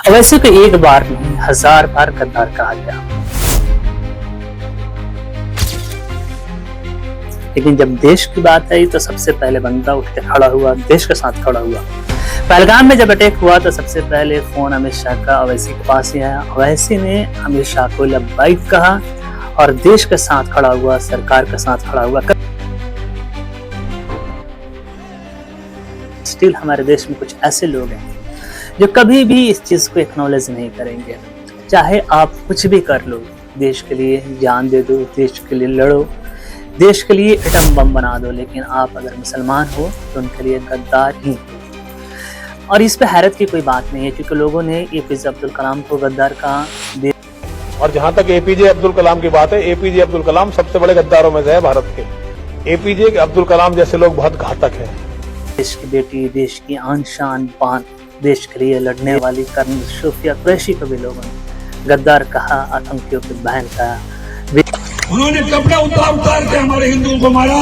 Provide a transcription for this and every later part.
वैसे तो एक बार नहीं 1000 बार गद्दार कहा गया, लेकिन जब देश की बात आई तो सबसे पहले बंदा उठ के खड़ा हुआ, देश के साथ खड़ा हुआ। पहलगाम में जब अटैक हुआ तो सबसे पहले फोन अमित शाह का अवैसी के पास ही आया। अवैसी ने अमित शाह को लब्बाइक कहा और देश के साथ खड़ा हुआ, सरकार के साथ खड़ा हुआ। स्टिल हमारे देश में कुछ ऐसे लोग हैं जो कभी भी इस चीज को एक्नॉलेज नहीं करेंगे। चाहे आप कुछ भी कर लो, देश के लिए जान दे दो, देश के लिए लड़ो, देश के लिए एटम बम बना दो, लेकिन आप अगर मुसलमान हो तो उनके लिए गद्दार ही हो। और इस पे हैरत की कोई बात नहीं है, क्योंकि लोगों ने एपीजे अब्दुल कलाम को गद्दार कहा। और जहां तक एपीजे अब्दुल कलाम की बात है, एपीजे अब्दुल कलाम सबसे बड़े गद्दारों में से है भारत के। एपीजे अब्दुल कलाम जैसे लोग बहुत घातक हैं। देश की बेटी, देश की आन शान बान, देश के लिए लड़ने वाली कर्नल शोफिया कुरैशी को भी लोगों ने गद्दार कहा, आतंकियों की बहन कहा। उन्होंने कपड़ा उतार के हमारे हिंदुओं को मारा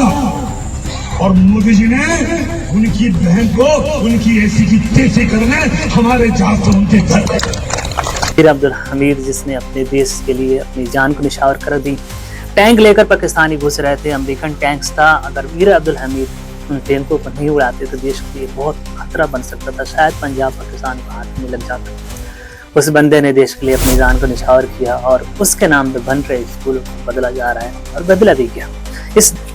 और मोदी जी ने उनकी बहन को उनकी ऐसी की तैसी करने हमारे जहाज से उनके घर। अब्दुल हमीद जिसने अपने देश के लिए अपनी जान को निछावर कर दी, टैंक लेकर पाकिस्तानी घुस रहे थे, अमेरिकन टैंक्स था। अगर वीर अब्दुल हमीद उन टैंकों को नहीं उड़ाते तो देश के लिए बहुत खतरा बन सकता था, शायद पंजाब पाकिस्तान के हाथ में लग जाता। उस बंदे ने देश के लिए अपनी जान को निछावर किया और उसके नाम पे बन रहे स्कूलों को बदला जा रहा है और बदला भी गया।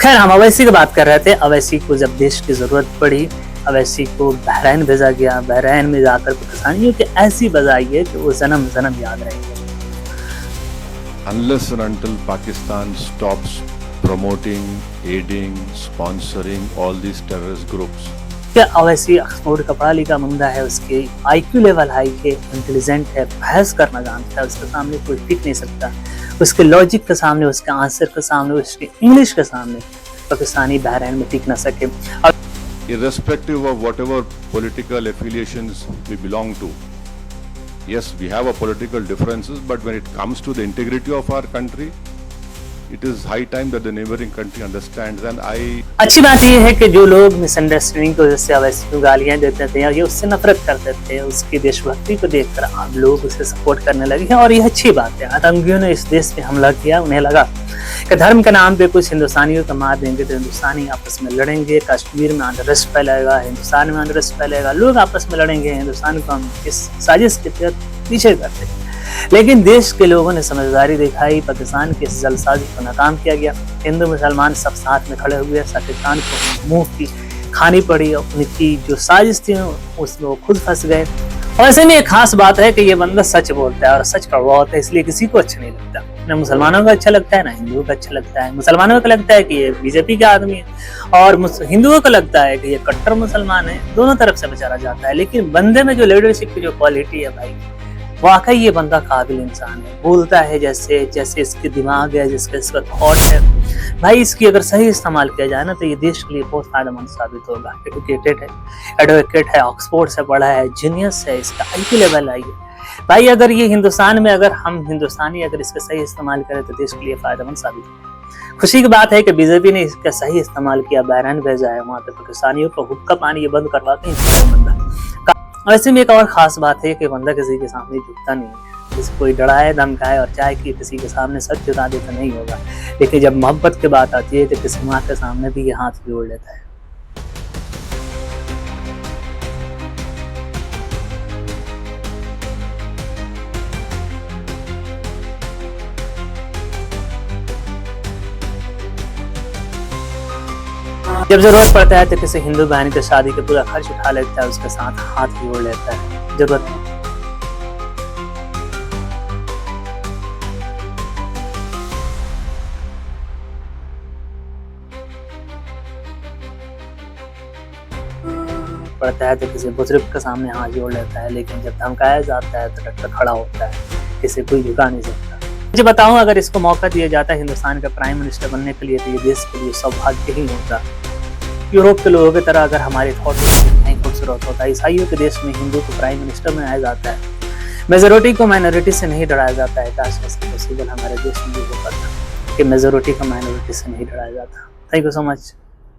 खैर हम अवैसी की बात कर रहे थे। अवैसी को जब देश की जरूरत पड़ी, अवैसी को बहरीन भेजा गया। बहरीन में जाकर पाकिस्तानियों की ऐसी बजाई है कि वो जन्म जन्म याद रहेंगे। Unless and until Pakistan stops promoting, aiding, sponsoring all these terrorist groups, Owaisi Oxford का पढ़ा लिखा बंदा है, उसके IQ लेवल हाई है, इंटेलिजेंट है, बहस करना जानता है, उसके सामने कोई टिक नहीं सकता। उसके लॉजिक के सामने, उसके आंसर के सामने, उसके इंग्लिश के सामने पाकिस्तानी बहरीन में टिक ना सके। irrespective of whatever political affiliations we belong to, yes, we have a political differences, but when it comes to the integrity of our country, it is high time that the neighboring country understands. And अच्छी बात यह है कि जो लोग misunderstanding की वजह से अवैसी को गालियां देते थे या ये उससे नफरत करते थे, उसकी देशभक्ति को देखकर आप लोग उसे सपोर्ट करने लगे हैं और ये अच्छी बात है। आतंकियों ने इस देश पे हमला किया, उन्हें लगा कि धर्म के नाम पे कुछ हिंदुस्तानियों को मार देंगे तो हिंदुस्तानी आपस में लड़ेंगे, कश्मीर में अनरेस्ट फैलेगा, हिंदुस्तान में अनरेस्ट फैलेगा, लोग आपस में लड़ेंगे, हिंदुस्तान को हम इस साजिश के तहत पीछे करते। लेकिन देश के लोगों ने समझदारी दिखाई, पाकिस्तान की इस जलसाजी को नाकाम किया गया। हिंदू मुसलमान सब साथ में खड़े हुए, पाकिस्तान को मुंह की खानी पड़ी और उनकी जो साजिश थी उसमें वो खुद फंस गए। और ऐसे में एक खास बात है कि ये बंदा सच बोलता है और सच कड़वा होता है, इसलिए किसी को अच्छा नहीं लगता। ना मुसलमानों को अच्छा लगता है, ना हिंदुओं को अच्छा लगता है। मुसलमानों को लगता है कि ये बीजेपी का आदमी है और हिंदुओं को लगता है कि ये कट्टर मुसलमान है। दोनों तरफ से बेचारा जाता है, लेकिन बंदे में जो लीडरशिप की जो क्वालिटी है भाई, वाकई ये बंदा काबिल इंसान है। बोलता है जैसे जैसे इसके दिमाग है, जिसका इसका थॉट है भाई, इसकी अगर सही इस्तेमाल किया जाए ना तो ये देश के लिए बहुत फायदेमंद साबित होगा। एडवोकेट है, ऑक्सफोर्ड से पढ़ा है, जीनियस है, इसका IQ लेवल आई है भाई। अगर ये हिंदुस्तान में अगर हम हिंदुस्तानी अगर इसका सही इस्तेमाल करें तो देश के लिए फायदेमंद साबित होगा। खुशी की बात है कि बीजेपी ने इसका सही इस्तेमाल किया, बहरीन भेजा है, वहां पे पाकिस्तानियों को हुक्का पानी ये बंद करवा के बंदा। वैसे में एक और खास बात है कि बंदा किसी के सामने झुकता नहीं है। किसी कोई डराए धमकाए और चाहे कि किसी के सामने सच जुटा दे तो नहीं होगा, लेकिन जब मोहब्बत की बात आती है तो किसी माँ के सामने भी ये हाथ जोड़ लेता है। जब जरूरत पड़ता है तो किसी हिंदू बहन की शादी का पूरा खर्च उठा लेता है, उसके साथ हाथ जोड़ लेता है। जरूरत पड़ता है तो किसी बुजुर्ग के सामने हाथ जोड़ लेता है, लेकिन जब धमकाया जाता है तो डटकर खड़ा होता है, किसी कोई झुका नहीं सकता। मुझे बताऊं, अगर इसको मौका दिया जाता है हिंदुस्तान का प्राइम मिनिस्टर बनने के लिए तो ये देश के लिए सौभाग्य ही होता। यूरोप के लोगों की तरह अगर हमारे थॉट नहीं खूबसूरत होता। ईसाइयों के देश में हिंदू को प्राइम मिनिस्टर बनाया जाता है, मेजोरिटी को माइनॉरिटी से नहीं डराया जाता है। काश ऐसा पॉसिबल हमारे देश में भी हो पाता कि मेजोरिटी को माइनॉरिटी से नहीं डराया जाता। Thank you so much.